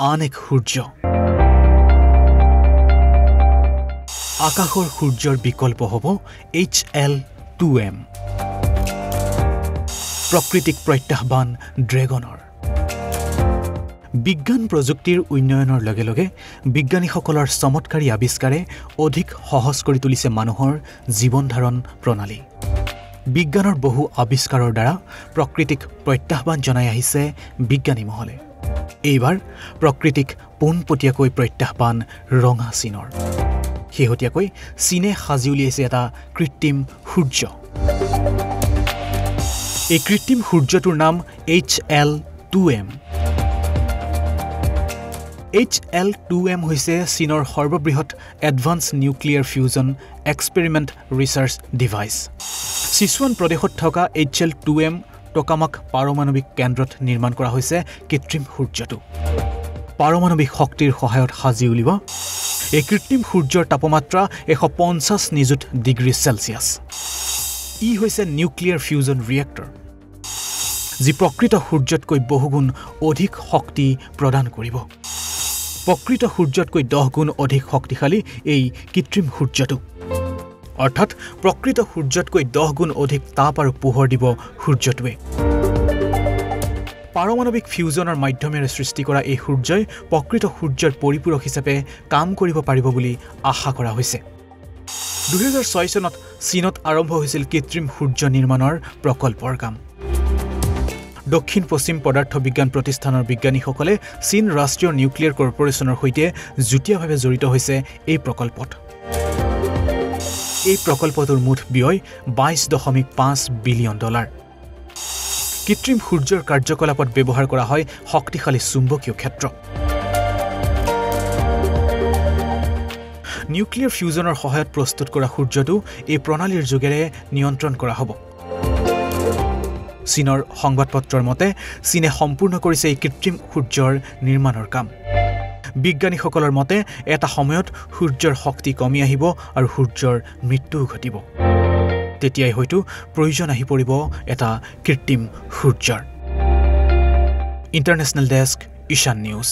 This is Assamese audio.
আন এক সূৰ্য আকাশৰ সূৰ্যৰ বিকল্প হ'ব HL2M প্ৰকৃতিক প্ৰত্যাহ্বান ড্ৰেগনৰ বিজ্ঞান প্ৰযুক্তিৰ উন্নয়নৰ লগে লগে বিজ্ঞানীসকলৰ চমৎকাৰী আৱিষ্কাৰে অধিক সহজ কৰি তুলিছে মানুহৰ জীৱন ধাৰণ প্ৰণালী বিজ্ঞানৰ বহু আৱিষ্কাৰৰ দ্বাৰা প্ৰকৃতিক প্ৰত্যাহ্বান জনাই আহিছে বিজ্ঞানী মহলে এইবাৰ প্ৰকৃতিক পোনপটীয়াকৈ প্ৰত্যাহ্বান ৰঙা চীনৰ শেহতীয়াকৈ চীনে সাজি উলিয়াইছে এটা কৃত্ৰিম সূৰ্য এই কৃত্ৰিম সূৰ্যটোৰ নাম HL2M HL2M হৈছে চীনৰ সৰ্ববৃহৎ advance nuclear fusion experiment research device Sichuan প্ৰদেশত থকা HL2M টকামাক পাৰমাণৱিক কেন্দ্ৰত নিৰ্মাণ কৰা হৈছে কৃত্ৰিম সূৰ্যটো পাৰমাণৱিক শক্তিৰ সহায়ত সাজি উলিওৱা এই কৃত্ৰিম সূৰ্যৰ তাপমাত্ৰা 150 নিযুত ডিগ্ৰী সেলসিয়াছ ই হৈছে নিউক্লিয়াৰ ফিউজন ৰিয়েক্টৰ যি প্ৰকৃত সূৰ্যতকৈ বহুগুণ অধিক শক্তি প্ৰদান কৰিব প্ৰকৃত সূৰ্যতকৈ 10 গুণ অধিক শক্তিশালী এই কৃত্ৰিম সূৰ্যটো অৰ্থাৎ প্ৰকৃত সূৰ্যতকৈ 10 গুণ অধিক তাপ আৰু পোহৰ দিব সূৰ্যটোৱে পাৰমাণৱিক ফিউজনৰ মাধ্যমেৰে সৃষ্টি কৰা এই সূৰ্যই প্ৰকৃত সূৰ্যৰ পৰিপূৰক হিচাপে কাম কৰিব পাৰিব বুলি আশা কৰা হৈছে 2006 চনত চীনত আৰম্ভ হৈছিল কৃত্ৰিম সূৰ্য নিৰ্মাণৰ প্ৰকল্পৰ কাম দক্ষিণ পশ্চিম পদাৰ্থ বিজ্ঞান প্ৰতিষ্ঠানৰ বিজ্ঞানীসকলে চীন ৰাষ্ট্ৰীয় নিউক্লিয়াৰ কৰ্পোৰেচনৰ সৈতে যুটীয়াভাৱে জড়িত হৈছে এই প্ৰকল্পত এই প্ৰকল্পটোৰ মুঠ ব্যয় $22.5 বিলিয়ন কৃত্ৰিম সূৰ্যৰ কাৰ্যকলাপত ব্যৱহাৰ কৰা হয় শক্তিশালী চুম্বকীয় ক্ষেত্ৰ নিউক্লিয়াৰ ফিউজনৰ সহায়ত প্ৰস্তুত কৰা সূৰ্যটো এই প্ৰণালীৰ যোগেৰে নিয়ন্ত্ৰণ কৰা হ'ব চীনৰ সংবাদপত্ৰৰ মতে চীনে সম্পূৰ্ণ কৰিছে এই কৃত্ৰিম সূৰ্যৰ নিৰ্মাণৰ কাম বিজ্ঞানীসকলৰ মতে এটা সময়ত সূৰ্যৰ শক্তি কমি আহিব আৰু সূৰ্যৰ মৃত্যু ঘটিব তেতিয়াই হয়তো প্ৰয়োজন আহি পৰিব এটা কৃত্ৰিম সূৰ্যৰ ইণ্টাৰনেশ্যনেল ডেস্ক ঈশান নিউজ